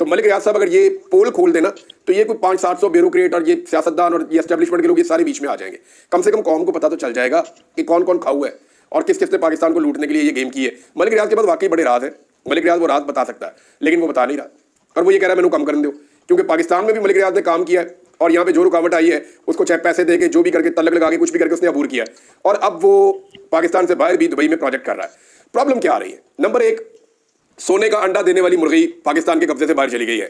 تو ملک ریاض صاحب اگر یہ پول کھول دینا تو یہ کوئی 500-700 بیوروکریٹ اور یہ سیاستدان اور یہ اسٹیبلشمنٹ کے لوگ یہ سارے بیچ میں آ جائیں گے. کم سے کم قوم کو پتہ تو چل جائے گا کہ کون کون کھاؤ ہے اور کس کس نے پاکستان کو لوٹنے کے لیے یہ گیم کی ہے. ملک ریاض کے پاس واقعی بڑے راز ہیں. ملک ریاض وہ راز بتا سکتا ہے لیکن وہ بتا نہیں رہا, اور وہ یہ کہہ رہا ہے میں نے کم کر دو, کیونکہ پاکستان میں بھی ملک ریاض نے کام کیا ہے اور یہاں پہ جو رکاوٹ آئی ہے اس کو چاہے پیسے دے کے جو بھی کر کے تلک لگا کے کچھ بھی کر کے اس نے عبور کیا ہے, اور اب وہ پاکستان سے باہر بھی دبئی میں پروجیکٹ کر رہا ہے. پرابلم کیا آ رہی ہے؟ نمبر ایک, سونے کا انڈا دینے والی مرغی پاکستان کے قبضے سے باہر چلی گئی ہے.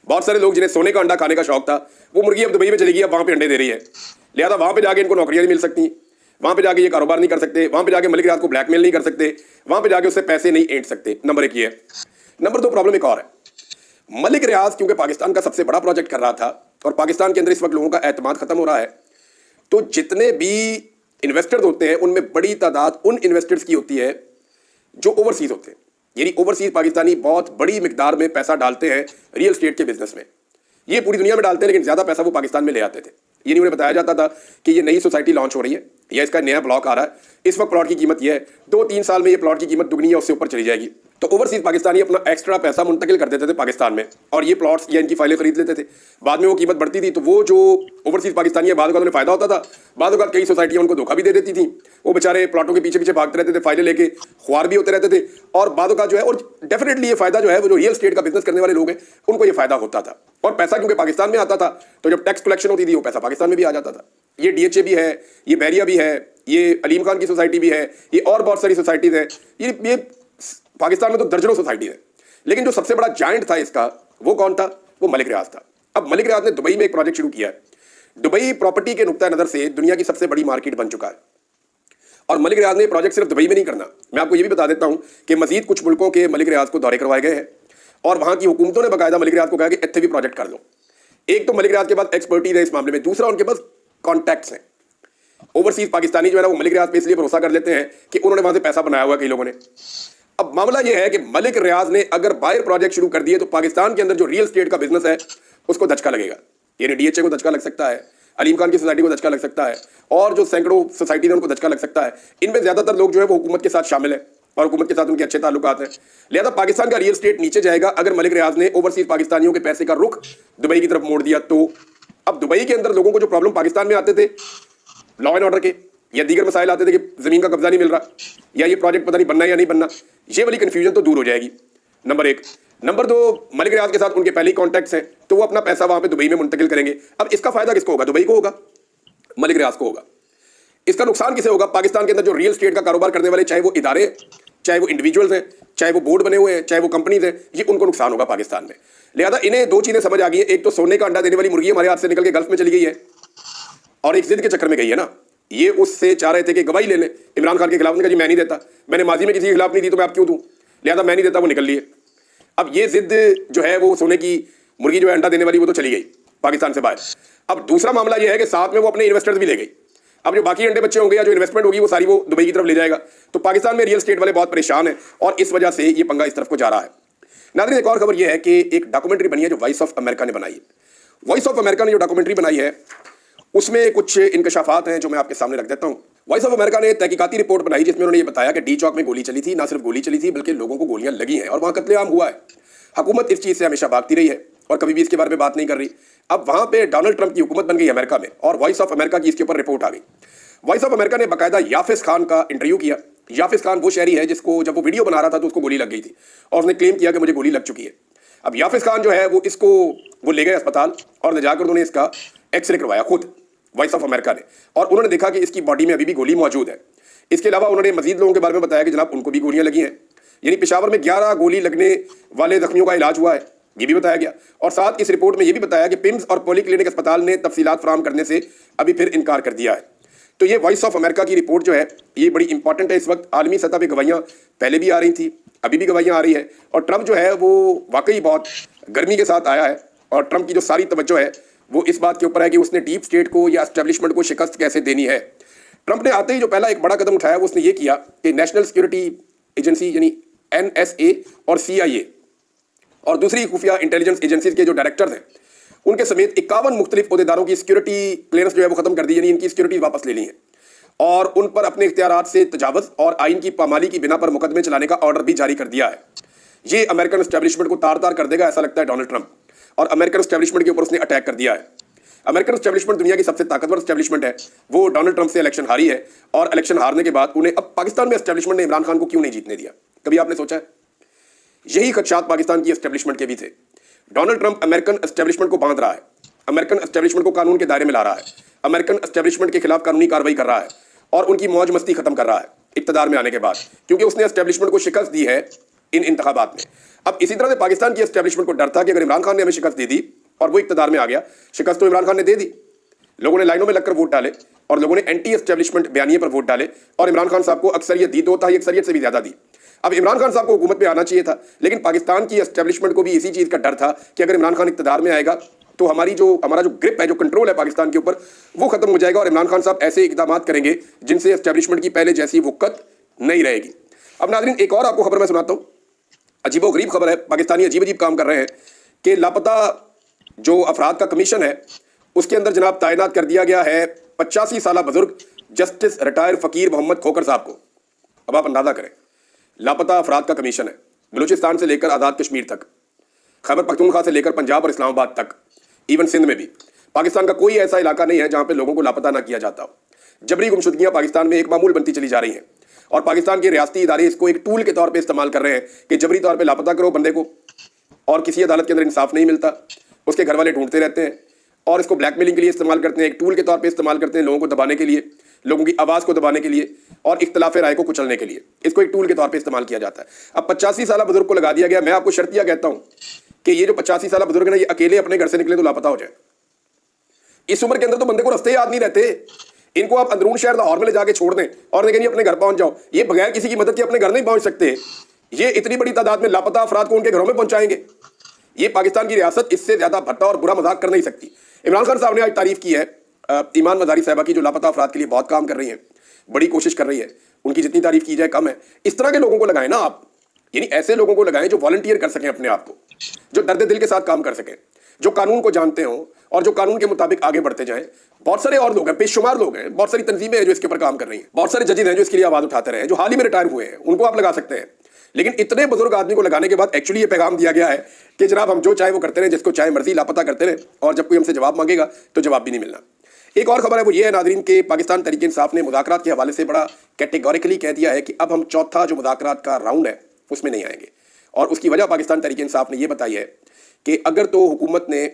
بہت سارے لوگ جنہیں سونے کا انڈا کھانے کا شوق تھا وہ مرغی اب دبئی میں چلی گئی, اب وہاں پہ انڈے دے رہی ہے, لہٰذا وہاں پہ جا کے ان کو نوکریاں نہیں مل سکتی, وہاں پہ جا کے یہ کاروبار نہیں کر سکتے, وہاں پہ جا کے ملک ریاض کو بلیک میل نہیں کر سکتے, وہاں پہ جا کے اس سے پیسے نہیں اینٹ سکتے. نمبر ایک یہ ہے. نمبر دو, پرابلم ایک اور ہے. ملک ریاض کیونکہ پاکستان کا سب سے بڑا پروجیکٹ کر رہا تھا اور پاکستان کے اندر اس وقت لوگوں کا اعتماد ختم ہو رہا ہے, تو جتنے بھی انویسٹرز ہوتے ہیں ان میں بڑی تعداد ان انویسٹرز کی ہوتی ہے جو اوورسیز ہوتے ہیں. یعنی اوورسیز پاکستانی بہت بڑی مقدار میں پیسہ ڈالتے ہیں ریئل اسٹیٹ کے بزنس میں. یہ پوری دنیا میں ڈالتے ہیں لیکن زیادہ پیسہ وہ پاکستان میں لے آتے تھے. یہ نہیں انہیں بتایا جاتا تھا کہ یہ نئی سوسائٹی لانچ ہو رہی ہے یا اس کا نیا بلاک آ رہا ہے, اس وقت پلاٹ کی قیمت یہ ہے, 2-3 سال میں یہ پلاٹ کی قیمت دگنی ہے, اس سے اوپر چلی جائے گی. تو اوورسیز پاکستانی اپنا ایکسٹرا پیسہ منتقل کر دیتے تھے پاکستان میں اور یہ پلاٹس یا ان کی فائلیں خرید لیتے تھے. بعد میں وہ قیمت بڑھتی تھی تو وہ جو اوورسیز پاکستانی ہے بعض اوقات انہیں فائدہ ہوتا تھا, بعض اوقات کئی سوسائٹیاں ان کو دھوکہ بھی دے دیتی تھیں. وہ بیچارے پلاٹوں کے پیچھے پیچھے بھاگتے رہتے تھے, فائلیں لے کے خوار بھی ہوتے رہتے تھے, اور بعض اوقات جو ہے, اور ڈیفینیٹلی یہ فائدہ جو ہے وہ جو ریئل اسٹیٹ کا بزنس کرنے والے لوگ ہیں ان کو یہ فائدہ ہوتا تھا. اور پیسہ کیونکہ پاکستان میں آتا تھا تو جب ٹیکس کلیکشن ہوتی تھی وہ پیسہ پاکستان میں بھی آ جاتا تھا. یہ ڈی ایچ اے بھی ہے, یہ بحریہ بھی ہے, یہ علیم خان کی سوسائٹی بھی ہے, یہ اور بہت ساری سوسائٹیز ہیں. یہ پاکستان میں تو درجنوں سوسائٹیز ہیں, لیکن جو سب سے بڑا جائنٹ تھا اس کا وہ کون تھا؟ وہ ملک ریاض تھا. اب ملک ریاض نے دبئی میں ایک پروجیکٹ شروع کیا ہے. دبئی پراپرٹی کے نقطہ نظر سے دنیا کی سب سے بڑی مارکیٹ بن چکا ہے, اور ملک ریاض نے یہ پروجیکٹ صرف دبئی میں نہیں کرنا. میں آپ کو یہ بھی بتا دیتا ہوں کہ مزید کچھ ملکوں کے ملک ریاض کو دورے کروائے گئے ہیں اور وہاں کی حکومتوں نے باقاعدہ ملک ریاض کو کہا کہ اتنے بھی پروجیکٹ کر لو. ایک تو ملک ریاض کے پاس ایکسپرٹیز ہے اس معاملے میں, دوسرا ان کے پاس کانٹیکٹس ہیں. اوورسیز پاکستانی جو ہے نا وہ ملک ریاض پہ اس لیے بھروسہ کر لیتے ہیں کہ انہوں نے وہاں سے پیسہ بنایا ہوا ہے کئی لوگوں نے. اب معاملہ یہ ہے کہ ملک ریاض نے اگر باہر پروجیکٹ شروع کر دیے تو پاکستان کے اندر جو ریئل اسٹیٹ کا بزنس ہے اس کو دھچکا لگے گا. یعنی ڈی ایچ اے کو دھچکا لگ سکتا ہے, علیم خان کی سوسائٹی کو دھچکا لگ سکتا ہے, اور جو سینکڑوں سوسائٹی ہیں ان کو دھچکا لگ سکتا ہے. ان میں زیادہ تر لوگ جو ہے وہ حکومت کے ساتھ شامل ہیں اور حکومت کے ساتھ ان کے اچھے تعلقات ہیں. لہذا پاکستان کا ریئل اسٹیٹ نیچے جائے گا اگر ملک ریاض نے اوورسیز پاکستانیوں کے پیسے کا رخ دبئی کی طرف موڑ دیا تو. اب دبئی کے اندر لوگوں کو جو پرابلم پاکستان میں آتے تھے لا اینڈ آرڈر کے یا دیگر مسائل آتے تھے کہ زمین کا قبضہ نہیں مل رہا یا یہ پروجیکٹ پتہ نہیں بننا یا نہیں بننا, یہ والی کنفیوژن تو دور ہو جائے گی. نمبر ایک. نمبر دو, ملک ریاض کے ساتھ ان کے پہلے ہی کانٹیکٹس ہیں تو وہ اپنا پیسہ وہاں پہ دبئی میں منتقل کریں گے. اب اس کا فائدہ کس کو ہوگا؟ دبئی کو ہوگا, ملک ریاض کو ہوگا. اس کا نقصان کسے ہوگا؟ پاکستان کے اندر جو ریئل اسٹیٹ کا کاروبار کرنے والے, چاہے وہ ادارے, چاہے وہ انڈیویجولز ہیں, چاہے وہ بورڈ بنے ہوئے ہیں, چاہے وہ کمپنیز ہیں, یہ ان کو نقصان ہوگا پاکستان میں. لہذا انہیں دو چیزیں سمجھ آ گئی ہیں. ایک تو سونے کا انڈا دینے والی مرغی ہمارے ہاتھ سے نکل کے گلف میں چلی گئی ہے, اور ایک ضد کے چکر میں گئی ہے نا. یہ اس سے چاہ رہے تھے کہ گواہی لے لیں عمران خان کے خلاف. نے کہا جی میں نہیں دیتا, میں نے ماضی میں کسی کے خلاف نہیں دی تو میں اب کیوں دوں, لہذا میں نہیں دیتا, وہ نکل لیے. اب یہ ضد جو ہے وہ سونے کی مرغی جو ہے انڈا دینے والی وہ تو چلی گئی پاکستان سے باہر. اب دوسرا معاملہ یہ ہے کہ ساتھ میں وہ اپنے انویسٹرز بھی لے گئی. اب جو باقی انڈے بچے ہوں گے یا جو انویسٹمنٹ ہوگی وہ ساری وہ دبئی کی طرف لے جائے گا. تو پاکستان میں ریئل اسٹیٹ والے بہت پریشان ہیں اور اس وجہ سے یہ پنگا اس طرف کو جا رہا ہے. ناظرین, ایک اور خبر یہ ہے کہ ایک ڈاکومنٹری بنی ہے جو وائس آف امریکہ نے بنائی ہے. وائس آف امریکہ نے جو ڈاکومنٹری بنائی ہے اس میں کچھ انکشافات ہیں جو میں آپ کے سامنے رکھ دیتا ہوں. وائس آف امریکہ نے تحقیقاتی رپورٹ بنائی جس میں انہوں نے یہ بتایا کہ ڈی چوک میں گولی چلی تھی. نہ صرف گولی چلی تھی بلکہ لوگوں کو گولیاں لگی ہیں اور وہاں قتل عام ہوا ہے. حکومت اس چیز سے ہمیشہ بھاگتی رہی ہے اور کبھی بھی اس کے بارے میں بات نہیں کر رہی. اب وہاں پہ ڈونلڈ ٹرمپ کی حکومت بن گئی امریکہ میں اور وائس آف امریکہ کی اس کے اوپر رپورٹ آ گئی. وائس آف امریکہ نے باقاعدہ یافس خان کا انٹرویو کیا. یافس خان وہ شہری ہے جس کو جب وہ ویڈیو بنا رہا تھا تو اس کو گولی لگ گئی تھی اور اس نے کلیم کیا کہ مجھے گولی لگ چکی ہے. اب یافس خان جو ہے وہ اس کو وہ لے گئے اسپتال اور لے جا کر انہوں نے اس کا ایکس رے کروایا خود وائس آف امریکہ نے, اور انہوں نے دیکھا کہ اس کی باڈی میں ابھی بھی گولی موجود ہے. اس کے علاوہ انہوں نے مزید لوگوں کے بارے میں بتایا کہ جناب ان کو بھی گولیاں لگی ہیں. یعنی پشاور میں 11 گولی لگنے والے زخمیوں کا علاج ہوا ہے, یہ بھی بتایا گیا. اور ساتھ اس رپورٹ میں یہ بھی بتایا کہ پمز اور پولی کلینک اسپتال نے تفصیلات فراہم کرنے سے ابھی پھر انکار کر دیا ہے. تو یہ وائس آف امریکہ کی رپورٹ جو ہے یہ بڑی امپورٹنٹ ہے. اس وقت عالمی سطح پہ گواہیاں پہلے بھی آ رہی تھیں, ابھی بھی گواہیاں آ رہی ہے, اور ٹرمپ جو ہے وہ واقعی بہت گرمی کے ساتھ آیا ہے. اور ٹرمپ کی جو ساری توجہ ہے وہ اس بات کے اوپر ہے کہ اس نے ڈیپ اسٹیٹ کو یا اسٹیبلشمنٹ کو شکست کیسے دینی ہے. ٹرمپ نے آتے ہی جو پہلا ایک بڑا قدم اٹھایا وہ اس نے یہ کیا کہ نیشنل سیکورٹی ایجنسی یعنی NSA اور CIA اور دوسری خفیہ انٹیلیجنس ایجنسیز کے جو ڈائریکٹرز ہیں ان کے سمیت 51 مختلف عہدیداروں کی سیکورٹی کلیئرنس جو ہے وہ ختم کر دی. یعنی ان کی سیکورٹی واپس لے لی ہیں اور ان پر اپنے اختیارات سے تجاوز اور آئین کی پامالی کی بنا پر مقدمے چلانے کا آرڈر بھی جاری کر دیا ہے. یہ امریکن اسٹیبلشمنٹ کو تار تار کر دے گا ایسا لگتا ہے ڈونلڈ ٹرمپ. اور امریکن اسٹیبلشمنٹ کے اوپر اس نے اٹیک کر دیا ہے. امریکن اسٹیبلشمنٹ دنیا کی سب سے طاقتور اسٹیبلشمنٹ ہے. وہ ڈونلڈ ٹرمپ سے الیکشن ہاری ہے, اور الیکشن ہارنے کے بعد انہیں اب پاکستان میں اسٹیبلشمنٹ نے عمران خان کو کیوں نہیں جیتنے دیا؟ کبھی آپ نے سوچا ہے؟ یہی خدشات پاکستان کی اسٹیبلشمنٹ کے بھی تھے. ڈونلڈ ٹرمپ امریکن اسٹیبلشمنٹ کو باندھ رہا ہے, امریکن اسٹیبلشمنٹ کو قانون کے دائرے میں لا رہا ہے, امریکن اسٹیبلشمنٹ کے خلاف قانونی کارروائی کر رہا ہے, اور ان کی موج مستی ختم کر رہا ہے اقتدار میں آنے کے بعد, کیونکہ اس نے اسٹیبلشمنٹ کو شکست دی ہے ان انتخابات میں. اب اسی طرح سے پاکستان کی اسٹیبلشمنٹ کو ڈر تھا کہ اگر عمران خان نے ہمیں شکست دے دی اور وہ اقتدار میں آ گیا, شکست تو عمران خان نے دے دی, لوگوں نے لائنوں میں لگ کر ووٹ ڈالے, اور لوگوں نے اینٹی اسٹیبلشمنٹ بیانیے پر ووٹ ڈالے, اور عمران خان صاحب کو اکثریت دی, 2 تہائی اکثریت سے بھی زیادہ دی. اب عمران خان صاحب کو حکومت میں آنا چاہیے تھا, لیکن پاکستان کی اسٹیبلشمنٹ کو بھی اسی چیز کا ڈر تھا کہ اگر عمران خان اقتدار میں آئے گا تو ہمارا جو گرپ ہے, جو کنٹرول ہے پاکستان کے اوپر, وہ ختم ہو جائے گا, اور عمران خان صاحب ایسے اقدامات کریں گے جن سے اسٹیبلشمنٹ کی پہلے جیسی وقت نہیں رہے گی. اب ناظرین ایک اور آپ کو خبر میں سناتا ہوں, عجیب و غریب خبر ہے. پاکستانی عجیب کام کر رہے ہیں کہ لاپتہ جو افراد کا کمیشن ہے اس کے اندر جناب تعینات کر دیا گیا ہے 85 سالہ بزرگ جسٹس ریٹائر فقیر محمد کھوکھر صاحب کو. اب آپ اندازہ کریں, لاپتہ افراد کا کمیشن ہے, بلوچستان سے لے کر آزاد کشمیر تک, خیبر پختونخوا سے لے کر پنجاب اور اسلام آباد تک, ایون سندھ میں بھی. پاکستان کا کوئی ایسا علاقہ نہیں ہے جہاں پہ لوگوں کو لاپتہ نہ کیا جاتا ہو. جبری گمشدگیاں پاکستان میں ایک معمول بنتی چلی جا رہی ہیں, اور پاکستان کے ریاستی ادارے اس کو ایک ٹول کے طور پہ استعمال کر رہے ہیں کہ جبری طور پہ لاپتہ کرو بندے کو, اور کسی عدالت کے اندر انصاف نہیں ملتا, اس کے گھر والے ڈھونڈتے رہتے ہیں, اور اس کو بلیک میلنگ کے لیے استعمال کرتے ہیں, ایک ٹول کے طور پہ استعمال کرتے ہیں, لوگوں کو دبانے کے لیے, لوگوں کی آواز کو دبانے کے لیے, اور اختلاف رائے کو کچلنے کے لیے اس کو ایک ٹول کے طور پہ استعمال کیا جاتا ہے. اب 85 سالہ بزرگ کو لگا دیا گیا. میں آپ کو شرطیہ کہتا ہوں کہ یہ جو 85 سالہ بزرگ ہے یہ اکیلے اپنے گھر سے نکلے تو لاپتہ ہو جائے. اس عمر کے اندر تو بندے کو رستے یاد نہیں رہتے. ان کو آپ اندرون شہر لاہور میں لے جا کے چھوڑ دیں اور دیکھیں اپنے گھر پہنچ جاؤ, یہ بغیر کسی کی مدد کے اپنے گھر نہیں پہنچ سکتے. یہ اتنی بڑی تعداد میں لاپتہ افراد کو ان کے گھروں میں پہنچائیں گے. یہ پاکستان کی ریاست اس سے زیادہ بھٹا اور برا مذاق کر نہیں سکتی. عمران خان صاحب نے آج تعریف کی ہے ایمان مزاری صاحبہ کی, جو لاپتہ افراد کے لیے بہت کام کر رہی ہیں, بڑی کوشش کر رہی ہے. ان کی جتنی تعریف کی جائے کم ہے. اس طرح کے لوگوں کو لگائیں نا آپ, یعنی ایسے لوگوں کو لگائیں جو والنٹیئر کر سکیں اپنے آپ کو, جو درد دل کے ساتھ کام کر سکیں, جو قانون کو جانتے ہوں اور جو قانون کے مطابق آگے بڑھتے جائیں. بہت سارے اور لوگ ہیں, بے شمار لوگ ہیں, بہت ساری تنظیمیں ہیں جو اس کے اوپر کام کر رہی ہیں, بہت سارے ججز ہیں جو اس کے لیے آواز اٹھاتے رہے ہیں, جو حال ہی میں ریٹائر ہوئے ہیں, ان کو آپ لگا سکتے ہیں. لیکن اتنے بزرگ آدمی کو لگانے کے بعد ایکچولی یہ پیغام دیا گیا ہے کہ جناب ہم جو چاہے وہ کرتے رہیں, جس کو چاہے مرضی لاپتہ کرتے رہیں, اور جب کوئی ہم سے جواب مانگے گا تو جواب بھی نہیں ملنا. ایک اور خبر ہے, وہ یہ ہے ناظرین کہ پاکستان تحریک انصاف نے مذاکرات کے حوالے سے بڑا کیٹیگوریکلی کہہ دیا ہے کہ اب ہم چوتھا جو مذاکرات کا راؤنڈ ہے اس میں نہیں آئیں گے. اور اس کی وجہ پاکستان تحریک انصاف نے یہ بتائی ہے کہ اگر تو حکومت نے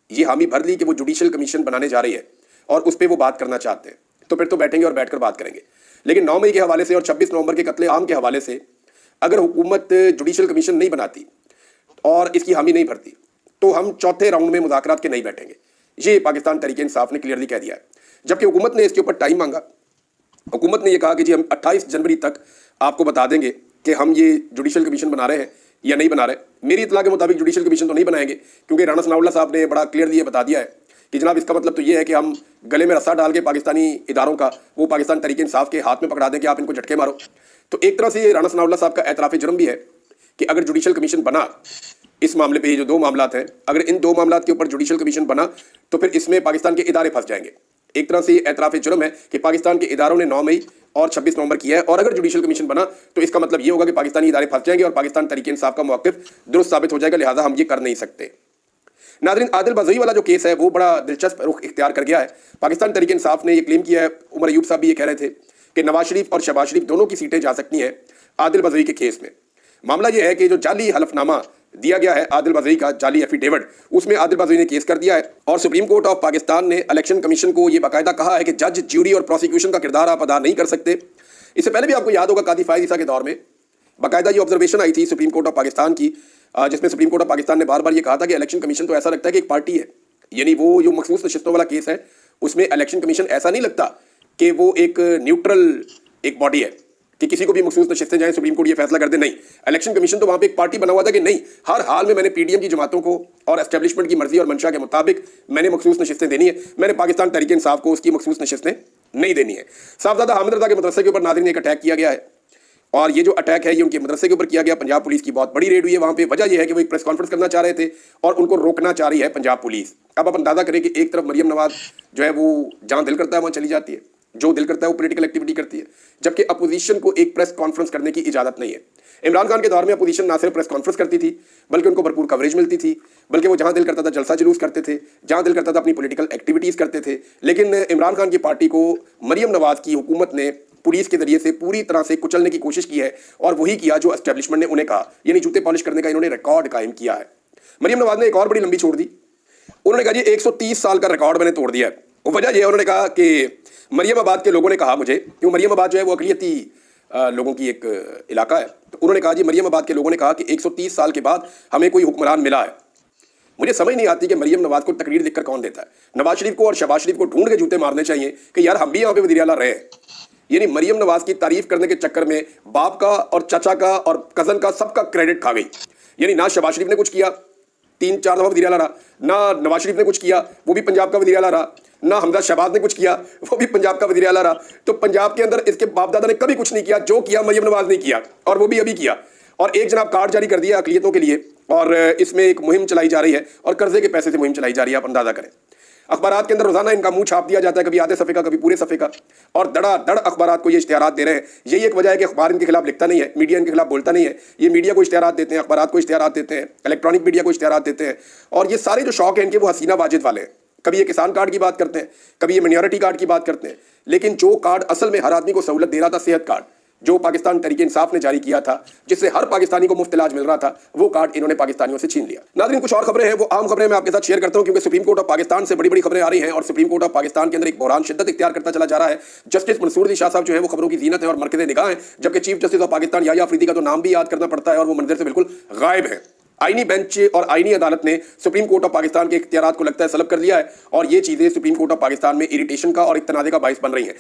یہ حامی بھر لی کہ وہ جوڈیشل کمیشن بنانے جا رہی ہے اور اس پہ وہ بات کرنا چاہتے ہیں, تو پھر تو بیٹھیں گے اور بیٹھ کر بات کریں گے. لیکن 9 مئی کے حوالے سے اور 26 نومبر کے قتل عام کے حوالے سے اگر حکومت جوڈیشل کمیشن نہیں بناتی اور اس کی حامی نہیں بھرتی تو ہم چوتھے راؤنڈ میں مذاکرات کے نہیں بیٹھیں گے. یہ پاکستان تحریک انصاف نے کلیئرلی کہہ دیا ہے. جبکہ حکومت نے اس کے اوپر ٹائم مانگا. حکومت نے یہ کہا کہ جی ہم 28 جنوری تک آپ کو بتا دیں گے کہ ہم یہ جوڈیشل کمیشن بنا رہے ہیں یا نہیں بنا رہے. میری اطلاع کے مطابق جوڈیشل کمیشن تو نہیں بنائیں گے, کیونکہ رانا ثناء اللہ صاحب نے بڑا کلیئرلی یہ بتا دیا ہے کہ جناب اس کا مطلب تو یہ ہے کہ ہم گلے میں رسا ڈال کے پاکستانی اداروں کا وہ پاکستان تحریک انصاف کے ہاتھ میں پکڑا دیں کہ آپ ان کو جھٹکے مارو. تو ایک طرح سے یہ رانا ثناء اللہ صاحب کا اعتراف جرم بھی ہے کہ اگر جوڈیشل کمیشن بنا اس معاملے پہ, یہ جو 2 معاملات ہیں, اگر ان 2 معاملات کے اوپر جوڈیشل کمیشن بنا تو پھر اس میں پاکستان کے ادارے پھنس جائیں گے. ایک طرح سے یہ اعتراف جرم ہے کہ پاکستان کے اداروں نے 9 مئی اور 26 نومبر کیا ہے, اور اگر جوڈیشل کمیشن بنا تو اس کا مطلب یہ ہوگا کہ پاکستانی ادارے پھنس جائیں گے اور پاکستان تحریک انصاف کا موقف درست ثابت ہو جائے گا, لہٰذا ہم یہ کر نہیں سکتے. ناظرین عادل بزوئی والا جو کیس ہے وہ بڑا دلچسپ رخ اختیار کر گیا ہے. پاکستان تحریک انصاف نے یہ کلیم کیا ہے, عمر ایوب صاحب بھی یہ کہہ رہے تھے کہ نواز شریف اور شہباز شریف دونوں کی سیٹیں جا سکتی ہیں عادل بزوئی کے کیس میں. معاملہ یہ ہے کہ جو جعلی حلف نامہ دیا گیا ہے عادل بزوئی کا, جعلی ایفیڈیوٹ, اس میں عادل بزوئی نے کیس کر دیا ہے, اور سپریم کورٹ آف پاکستان نے الیکشن کمیشن کو یہ باقاعدہ کہا ہے کہ جج, جیوری اور پروسیکیوشن کا کردار آپ ادا نہیں کر سکتے. اس سے پہلے بھی آپ کو یاد ہوگا قاضی فائز عیسیٰ کے دور میں باقاعدہ یہ آبزرویشن آئی تھی سپریم کورٹ آف پاکستان کی, جس میں سپریم کورٹ آف پاکستان نے بار بار یہ کہا تھا کہ الیکشن کمیشن تو ایسا لگتا ہے کہ ایک پارٹی ہے, یعنی وہ جو مخصوص نشستوں والا کیس ہے اس میں الیکشن کمیشن ایسا نہیں لگتا کہ وہ ایک نیوٹرل ایک باڈی ہے کہ کسی کو بھی مخصوص نشستیں جائیں سپریم کورٹ یہ فیصلہ کر دے. نہیں, الیکشن کمیشن تو وہاں پہ ایک پارٹی بنا ہوا تھا کہ نہیں, ہر حال میں نے پی ڈی ایم کی جماعتوں کو اور اسٹیبلشمنٹ کی مرضی اور منشا کے مطابق میں نے مخصوص نشستیں دینی ہے, میں نے پاکستان تحریک انصاف کو اس کی مخصوص نشستیں نہیں دینی ہے. صاحبزادہ حامد رضا کے مدرسے کے اوپر ناظرین ایک اٹیک کیا گیا ہے, اور یہ جو اٹیک ہے یہ ان کے مدرسے کے اوپر کیا گیا. پنجاب پولیس کی بہت بڑی ریڈ ہوئی ہے وہاں پہ. وجہ یہ ہے کہ وہ ایک پریس کانفرنس کرنا چاہ رہے تھے اور ان کو روکنا چاہ رہی ہے پنجاب پولیس. اب آپ اندازہ کریں کہ ایک طرف مریم نواز جو ہے وہ جہاں دل کرتا ہے وہاں چلی جاتی ہے, جو دل کرتا ہے وہ پولیٹیکل ایکٹیویٹی کرتی ہے, جبکہ اپوزیشن کو ایک پریس کانفرنس کرنے کی اجازت نہیں ہے. عمران خان کے دور میں اپوزیشن نہ صرف پریس کانفرنس کرتی تھی بلکہ ان کو بھرپور کوریج ملتی تھی، بلکہ وہ جہاں دل کرتا تھا جلسہ جلوس کرتے تھے، جہاں دل کرتا تھا اپنی پولیٹیکل ایکٹیویٹیز کرتے تھے۔ لیکن عمران خان کی پارٹی کو مریم نواز کی حکومت نے پولیس کے ذریعے سے پوری طرح سے کچلنے کی کوشش کی ہے، اور وہی کیا جو اسٹیبلشمنٹ نے انہیں کہا، یعنی جوتے پالش کرنے کا انہوں نے ریکارڈ قائم کیا ہے۔ مریم نواز نے ایک اور بڑی لمبی چھوڑ دی، انہوں نے کہا جی 130 سال کا ریکارڈ میں نے توڑ دیا ہے۔ وجہ یہ انہوں نے کہا کہ مریم آباد کے لوگوں نے کہا مجھے، کیوں مریم آباد جو ہے وہ اقلیتی لوگوں کی ایک علاقہ ہے، تو انہوں نے کہا جی مریم آباد کے لوگوں نے کہا کہ 130 سال کے بعد ہمیں کوئی حکمران ملا ہے۔ مجھے سمجھ نہیں آتی کہ مریم نواز کو تقریر لکھ کر کون دیتا ہے۔ نواز شریف کو اور شہباز شریف کو ڈھونڈ کے جوتے مارنے چاہیے کہ یار ہم بھی یہاں پہ وزیر اعلیٰ رہے ہیں۔ یعنی مریم نواز کی تعریف کرنے کے چکر میں باپ کا اور چچا کا اور کزن کا سب کا کریڈٹ کھا گئی۔ یعنی نہ شہباز شریف نے کچھ کیا، 3-4 دفعہ وزیر اعلیٰ رہا، نہ نواز شریف نے کچھ کیا، وہ بھی پنجاب کا وزیر اعلیٰ رہا، نہ حمزہ شہباز نے کچھ کیا، وہ بھی پنجاب کا وزیر اعلیٰ رہا۔ تو پنجاب کے اندر اس کے باپ دادا نے کبھی کچھ نہیں کیا، جو کیا مریم نواز نے کیا، اور وہ بھی ابھی کیا۔ اور ایک جناب کارڈ جاری کر دیا اقلیتوں کے لیے، اور اس میں ایک مہم چلائی جا رہی ہے، اور قرضے کے پیسے سے مہم چلائی جا رہی ہے، آپ اندازہ کریں۔ اخبارات کے اندر روزانہ ان کا منہ چھاپ دیا جاتا ہے، کبھی آدھے صفحے کا، کبھی پورے صفحے کا، اور دڑا دڑ اخبارات کو یہ اشتہارات دے رہے ہیں۔ یہی ایک وجہ ہے کہ اخبار ان کے خلاف لکھتا نہیں ہے، میڈیا ان کے خلاف بولتا نہیں ہے۔ یہ میڈیا کو اشتہارات دیتے ہیں، اخبارات کو اشتہارات دیتے ہیں، الیکٹرانک میڈیا کو اشتہارات دیتے ہیں، اور یہ سارے جو شوق ہیں ان کے وہ حسینہ واجد والے ہیں۔ کبھی یہ کسان کارڈ کی بات کرتے ہیں، کبھی یہ منیورٹی کارڈ کی بات کرتے ہیں، لیکن جو کارڈ اصل میں ہر آدمی کو سہولت دے رہا تھا، صحت کارڈ جو پاکستان تحریک انصاف نے جاری کیا تھا، جس سے ہر پاکستانی کو مفت علاج مل رہا تھا، وہ کارڈ انہوں نے پاکستانیوں سے چھین لیا۔ ناظرین، کچھ اور خبریں ہیں، وہ عام خبریں میں آپ کے ساتھ شیئر کرتا ہوں، کیونکہ سپریم کورٹ آف پاکستان سے بڑی بڑی خبریں آ رہی ہیں، اور سپریم کورٹ آف پاکستان کے اندر ایک بحران شدت اختیار کرتا چلا جا رہا ہے۔ جسٹس منصور علی شاہ صاحب جو ہے وہ خبروں کی زینت ہے اور مرکز نگاہ ہیں، جبکہ چیف جسٹس آف پاکستان یحییٰ آفریدی کا تو نام بھی یاد کرنا پڑتا ہے، اور وہ منظر سے بالکل غائب ہے۔ آئینی بینچ اور آئینی عدالت نے سپریم کورٹ آف پاکستان کے اختیارات کو لگتا ہے سلب کر لیا ہے، اور یہ چیزیں سپریم کورٹ آف پاکستان میں اریٹیشن کا اور ایک تنازع کا باعث بن رہی ہیں۔